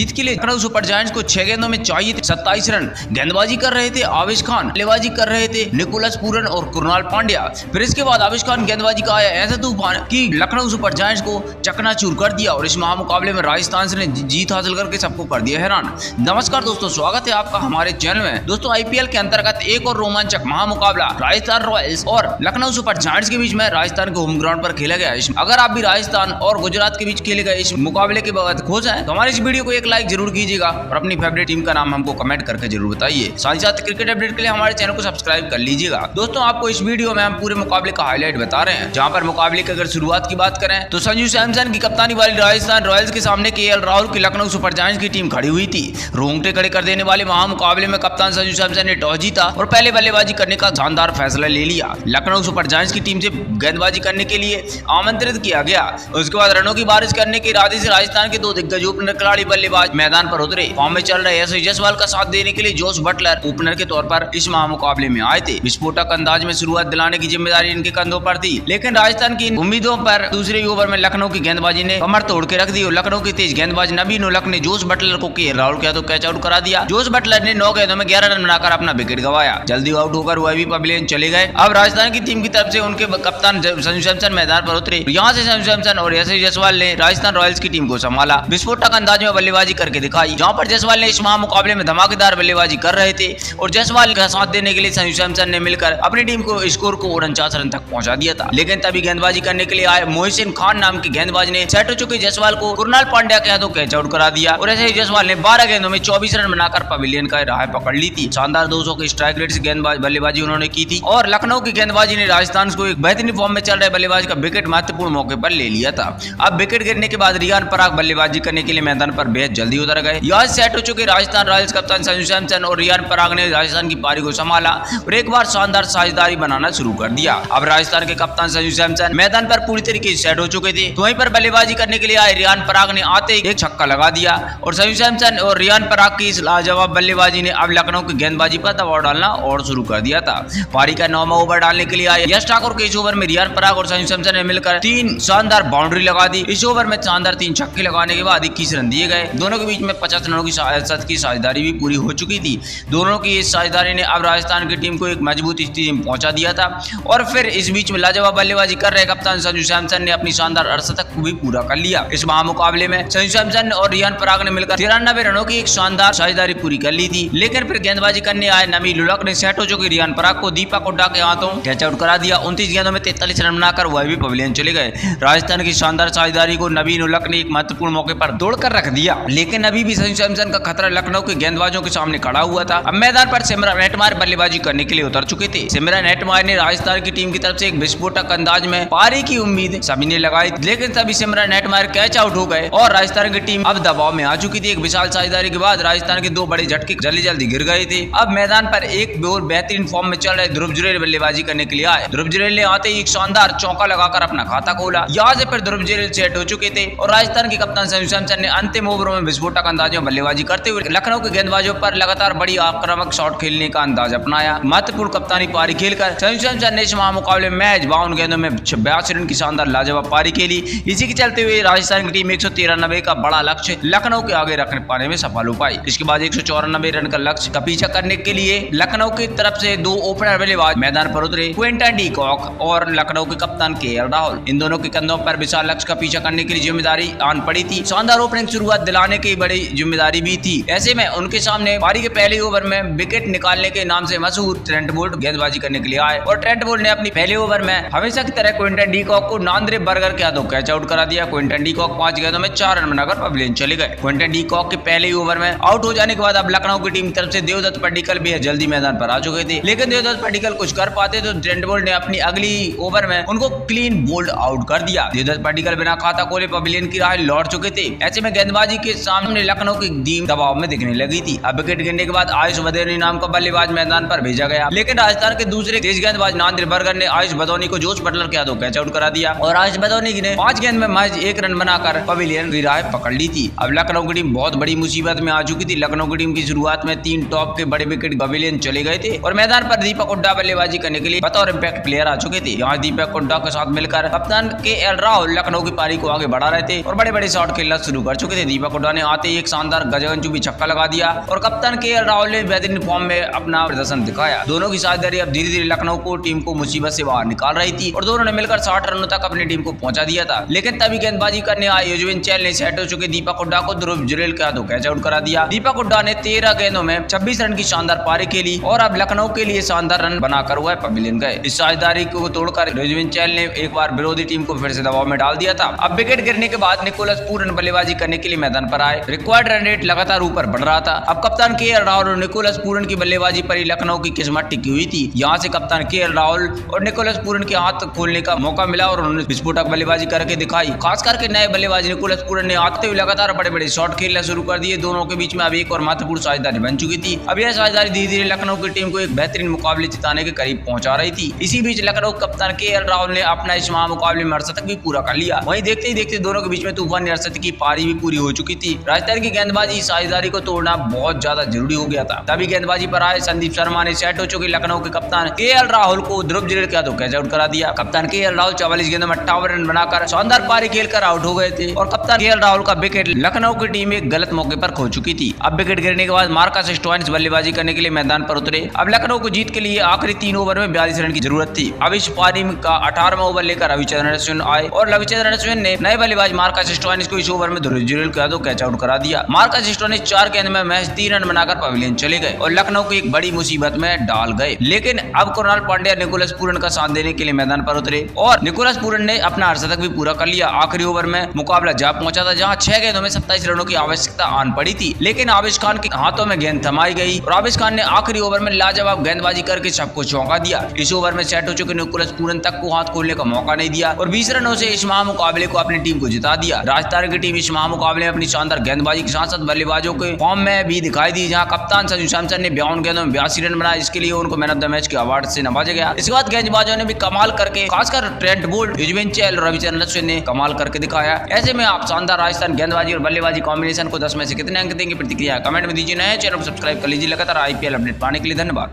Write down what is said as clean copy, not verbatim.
जीत के लिए Lucknow super giants को 6 गेंदों में चाहिए थे 27 रन। गेंदबाजी कर रहे थे आवेश खान, बल्लेबाजी कर रहे थे निकोलस पूरन और कुणाल पांड्या। फिर इसके बाद आवेश खान गेंदबाजी का आया ऐसा तूफान कि लखनऊ सुपर जायंट्स को चकनाचूर कर दिया और इस महामुकाबले में राजस्थान ने जीत हासिल करके सबको कर दिया हैरान। नमस्कार दोस्तों, स्वागत है आपका हमारे चैनल में। दोस्तों आईपीएल के अंतर्गत एक और रोमांचक महामुकाबला राजस्थान रॉयल्स और लखनऊ सुपर जायंट्स के बीच में राजस्थान के होम ग्राउंड पर खेला गया। अगर आप भी राजस्थान और गुजरात के बीच खेले गए इस मुकाबले के बाद खोज है तो हमारे इस वीडियो को एक लाइक जरूर कीजिएगा और अपनी फेवरेट टीम का नाम हमको कमेंट करके जरूर बताइए। साथ ही साथ क्रिकेट अपडेट के लिए हमारे चैनल को सब्सक्राइब कर लीजिएगा। दोस्तों आपको इस वीडियो में हम पूरे मुकाबले का हाईलाइट बता रहे हैं, जहां पर मुकाबले की अगर शुरुआत की बात करें तो संजू सैमसन की कप्तानी वाली राजस्थान रॉयल्स के सामने केएल राहुल की लखनऊ सुपर जायंट्स की टीम खड़ी हुई थी। रोंगटे खड़े कर देने वाले महामुकाबले में कप्तान संजू सैमसन ने टॉस जीता और पहले बल्लेबाजी करने का शानदार फैसला ले लिया। लखनऊ सुपर जायंट्स की टीम से गेंदबाजी करने के लिए आमंत्रित किया गया। उसके बाद रनों की बारिश करने के इरादे से राजस्थान के 2 दिग्गज ओपनर खिलाड़ी बल्लेबाज मैदान पर उतरे। फॉर्म में चल रहे यश जायसवाल का साथ देने के लिए जोश बटलर ओपनर के तौर पर इस महामुकाबले में आए थे। विस्फोटक अंदाज में शुरुआत दिलाने की जिम्मेदारी इनके कंधों पर थी, लेकिन राजस्थान की उम्मीदों पर दूसरे ओवर में लखनऊ की गेंदबाजी ने कमर तोड़ के रख दी और लखनऊ की तेज गेंदबाज नबीन उलक ने जोश बटलर को केएल राहुल के हाथों कैच आउट करा दिया। जोश बटलर ने 9 गेंदों में 11 रन बनाकर अपना विकेट गंवाया। जल्दी आउट होकर वह भी पवेलियन चले गए। अब राजस्थान की टीम की तरफ से उनके कप्तान संजू सैमसन मैदान पर उतरे। यहाँ से संजू सैमसन और यश जायसवाल ने राजस्थान रॉयल्स की टीम को संभाला, विस्फोटक अंदाज में बल्लेबाजी करके दिखाई। जहां पर जायसवाल ने इस महामुकाबले में धमाकेदार बल्लेबाजी कर रहे थे और जायसवाल का साथ देने के लिए संजू सैमसन ने मिलकर अपनी टीम को स्कोर को 49 रन तक पहुंचा दिया था। लेकिन तभी गेंदबाजी करने के लिए आए मोहसिन खान नाम के गेंदबाज ने सेट हो चुके जायसवाल को कुणाल पांड्या के हाथों कैच आउट करा दिया और ऐसे ही जायसवाल ने 12 गेंदों में 24 रन बनाकर पवेलियन का राह पकड़ ली थी। शानदार 200 की स्ट्राइक रेट से गेंदबाज बल्लेबाजी उन्होंने की थी और लखनऊ की गेंदबाजी ने राजस्थान को एक बेहतरीन फॉर्म में चल रहे बल्लेबाज का विकेट महत्वपूर्ण मौके पर ले लिया था। अब विकेट गिरने के बाद रियान पराग बल्लेबाजी करने के लिए मैदान पर बेहद जल्दी उतर गए। यहाँ सेट हो चुके राजस्थान रॉयल्स कप्तान संजू सैमसन और रियान पराग ने राजस्थान की पारी को संभाला और एक बार शानदार साझेदारी बनाना शुरू कर दिया। अब राजस्थान के कप्तान संजू सैमसन मैदान पर पूरी तरीके से सेट हो चुके थे, तो वहीं पर बल्लेबाजी करने के लिए आए रियान पराग ने आते ही एक छक्का लगा दिया और संजू सैमसन और रियान पराग की इस लाजवाब बल्लेबाजी ने अब लखनऊ की गेंदबाजी पर दबाव डालना और शुरू कर दिया था। पारी का 9वां ओवर डालने के लिए आए यश ठाकुर के इस ओवर में रियान पराग और संजू सैमसन ने मिलकर 3 शानदार बाउंड्री लगा दी। इस ओवर में शानदार 3 छक्के लगाने के बाद 21 रन दिए गए। दोनों के बीच में 50 रनों की साझेदारी भी पूरी हो चुकी थी। दोनों की इस साझेदारी ने अब राजस्थान की टीम को एक मजबूत स्थिति में पहुंचा दिया था और फिर इस बीच में लाजवाब बल्लेबाजी कर रहे कप्तान संजू सैमसन ने अपनी शानदार अर्धशतक को भी पूरा कर लिया। इस महामुकाबले में संजू सैमसन और रियान पराग ने मिलकर 93 रनों की एक शानदार साझेदारी पूरी कर ली थी, लेकिन फिर गेंदबाजी करने आए नबीन उलक ने सेट हो चुके रियान पराग को दीपक हुड्डा के हाथों कैच आउट करा दिया। 29 गेंदों में 43 रन बनाकर वह भी पवेलियन चले गए। राजस्थान की शानदार साझेदारी को नबीन उलक ने एक महत्वपूर्ण मौके पर तोड़कर रख दिया, लेकिन अभी भी संजू सैमसन का खतरा लखनऊ के गेंदबाजों के सामने खड़ा हुआ था। अब मैदान पर सिमरन हेटमायर बल्लेबाजी करने के लिए उतर चुके थे। सिमरन हेटमायर ने राजस्थान की टीम की तरफ से एक विस्फोटक अंदाज में पारी की उम्मीद सभी ने लगाई, लेकिन तभी सिमरन हेटमायर कैच आउट हो गए और राजस्थान की टीम अब दबाव में आ चुकी थी। एक विशाल साझेदारी के बाद राजस्थान के 2 बड़े झटके जल्दी गिर गए थे। अब मैदान पर एक और बेहतरीन फॉर्म में चल रहे ध्रुव जुरेल बल्लेबाजी करने के लिए आए। ध्रुव जुरेल ने आते ही एक शानदार चौका लगाकर अपना खाता खोला। यहाँ से फिर ध्रुव जुरेल सेट हो चुके थे और राजस्थान के कप्तान संजू सैमसन ने अंतिम ओवरों में विस्फोटक अंदाज में बल्लेबाजी करते हुए लखनऊ के गेंदबाजों पर लगातार बड़ी आक्रामक शॉट खेलने का अंदाज अपनाया। महत्वपूर्ण कप्तानी पारी खेलकर संजू सैमसन ने इस महामुकाबले में मैच 52 गेंदों में 82 रन की शानदार लाजवाब पारी खेली। इसी के चलते हुए राजस्थान की टीम 193 का बड़ा लक्ष्य लखनऊ के आगे रखने पाने में सफल हो पाई। इसके बाद 194 रन का लक्ष्य का पीछा करने के लिए लखनऊ की तरफ से 2 ओपनर बल्लेबाज मैदान पर उतरे, क्विंटन डी कॉक और लखनऊ के कप्तान केएल राहुल। इन दोनों के कंधों पर विशाल लक्ष्य का पीछा करने की जिम्मेदारी आन पड़ी थी। शानदार ओपनिंग शुरुआत दिलाने की बड़ी जिम्मेदारी भी थी। ऐसे में उनके सामने पारी के पहले ओवर में विकेट निकालने के नाम से मशहूर ट्रेंट बोल्ट गेंदबाजी करने के लिए आए और ट्रेंट बोल्ट ने अपनी पहले ओवर में हमेशा की तरह क्विंटन डी कॉक को नांद्रे बर्गर के हाथों कैच आउट करा दिया। क्विंटन डी कॉक 5 गेंदों में 4 रन बनाकर पवेलियन चले गए। क्विंटन डी कॉक के पहले ओवर में आउट हो जाने के बाद अब लखनऊ की टीम की तरफ से देवदत्त पड्डीकल भी जल्दी मैदान पर आ चुके थे, लेकिन देवदत्त पड्डीकल कुछ कर पाते तो ट्रेंट बोल्ट ने अपनी अगली ओवर में उनको क्लीन बोल्ड आउट कर दिया। देवदत्त पड्डीकल बिना खाता खोले पवेलियन की राह लौट चुके थे। ऐसे में गेंदबाजी के सामने लखनऊ की टीम दबाव में दिखने लगी थी। अब विकेट गिरने के बाद आयुष बदौनी नाम का बल्लेबाज मैदान पर भेजा गया, लेकिन राजस्थान के दूसरे तेज गेंदबाज नांद्रे बर्गर ने आयुष बदौनी को जोश बटलर के हाथों कैच आउट करा दिया और आयुष बदौनी ने 5 गेंद में महज 1 रन बनाकर पवेलियन की राह पकड़ ली थी। अब लखनऊ की टीम बहुत बड़ी मुसीबत में आ चुकी थी। लखनऊ की टीम की शुरुआत में 3 टॉप के बड़े विकेट पवेलियन चले गए थे और मैदान पर दीपक हुड्डा बल्लेबाजी करने के लिए बतौर इम्पैक्ट प्लेयर आ चुके थे। यहाँ दीपक हुड्डा के साथ मिलकर कप्तान केएल राहुल लखनऊ की पारी को आगे बढ़ा रहे थे और बड़े बड़े शॉट खेलना शुरू कर चुके थे। दीपक हुड्डा ने आते ही एक शानदार गजगंचुबी छक्का लगा दिया और कप्तान केएल राहुल ने बेहतरीन फॉर्म में अपना प्रदर्शन दिखाया। दोनों की साझेदारी अब धीरे धीरे लखनऊ को टीम को मुसीबत से बाहर निकाल रही थी और दोनों ने मिलकर 60 रनों तक अपनी टीम को पहुंचा दिया था। लेकिन तभी गेंदबाजी करने आए युजवेंद्र चहल ने सेट हो चुके दीपक हुड्डा को ध्रुव जुरेल के हाथों कैच आउट करा दिया। दीपक हुड्डा ने 13 गेंदों में 26 रन की शानदार पारी खेली और अब लखनऊ के लिए शानदार रन बनाकर वह पवेलियन गए। इस साझेदारी को तोड़कर युजवेंद्र चहल ने एक बार विरोधी टीम को फिर से दबाव में डाल दिया था। अब विकेट गिरने के बाद निकोलस पूरन बल्लेबाजी करने के लिए मैदान पर आए। रिक्वायर्ड रन रेट लगातार ऊपर बढ़ रहा था। अब कप्तान केएल राहुल और निकोलस पूरन की बल्लेबाजी पर ही लखनऊ की किस्मत टिकी हुई थी। यहाँ से कप्तान केएल राहुल और निकोलस पूरन के हाथ खोलने का मौका मिला और उन्होंने विस्फोटक बल्लेबाजी करके दिखाई। खास करके नए बल्लेबाज निकोलस पूरन ने आते हुए लगातार बड़े बड़े शॉट खेलना शुरू कर दिए। दोनों के बीच में अब एक और महत्वपूर्ण साझेदारी बन चुकी थी। अब यह साझेदारी धीरे धीरे लखनऊ की टीम को एक बेहतरीन मुकाबले जिताने के करीब पहुंचा रही थी। इसी बीच लखनऊ कप्तान केएल राहुल ने अपना इस मुकाबले में अर्धशतक भी पूरा कर लिया। वहीं देखते ही देखते दोनों के बीच में तूफानी अर्धशतक की पारी भी पूरी हो चुकी थी। राजस्थान की गेंदबाजी साझेदारी को तोड़ना बहुत ज्यादा जरूरी हो गया था। तभी गेंदबाजी पर आए संदीप शर्मा ने सेट हो चुके लखनऊ के कप्तान केएल राहुल को ध्रुव जुरेल के हाथों कैच आउट करा दिया। कप्तान केएल राहुल 44 गेंदों में 58 रन बनाकर शानदार पारी खेलकर आउट हो गए थे और कप्तान केएल राहुल का विकेट लखनऊ की टीम एक गलत मौके पर खो चुकी थी। अब विकेट गिरने के बाद मार्कस स्टोइनिस बल्लेबाजी करने के लिए मैदान पर उतरे। अब लखनऊ को जीत के लिए आखिरी 3 ओवर में 42 रन की जरूरत थी। अब इस पारी का 18वां ओवर लेकर रविचंद्रन अश्विन आए और रविचंद्रन अश्विन ने नए बल्लेबाज मार्कस स्टोइनिस को इस ओवर में ध्रुव जुरेल के हाथों कैच आउट करा दिया। मार्कस स्टोइनिस 4 गेंद में महज 3 रन बनाकर पवेलियन चले गए और लखनऊ को एक बड़ी मुसीबत में डाल गए। लेकिन अब कुणाल पांड्या निकोलस पूरन का साथ देने के लिए मैदान पर उतरे और निकोलस पूरन ने अपना अर्धशतक भी पूरा कर लिया। आखिरी ओवर में मुकाबला जा पहुंचा था जहां 6 गेंदों में 27 रनों की आवश्यकता आन पड़ी थी। लेकिन आबिश खान के हाथों में गेंद थमाई गई और आबिश खान ने आखिरी ओवर में लाजवाब गेंदबाजी करके सबको चौंका दिया। इस ओवर में सेट हो चुके निकोलस पूरन तक को हाथ खोलने का मौका नहीं दिया और 20 रनों से इस महामुकाबले को अपनी टीम को जिता दिया। राजस्थान की टीम इस महामुकाबले में अपनी शानदार गेंदबाजी के साथ साथ बल्लेबाजों के फॉर्म में भी दिखाई दी, जहां कप्तान संजू सैमसन ने 52 गेंदों में 82 रन बनाए। इसके लिए उनको मैन ऑफ द मैच के अवार्ड से नवाजा गया। इसके बाद गेंदबाजों ने भी कमाल करके, खासकर ट्रेंट बोल्ट, युजवेंद्र चहल और रविचंद्रन अश्विन ने कमाल करके दिखाया। ऐसे में आप शानदार राजस्थान गेंदबाजी और बल्लेबाजी कॉम्बिनेशन को 10 में से कितने अंक देंगे? प्रतिक्रिया कमेंट में दीजिए। नए चैनल को सब्सक्राइब कर लीजिए लगातार IPL अपडेट पाने के लिए। धन्यवाद।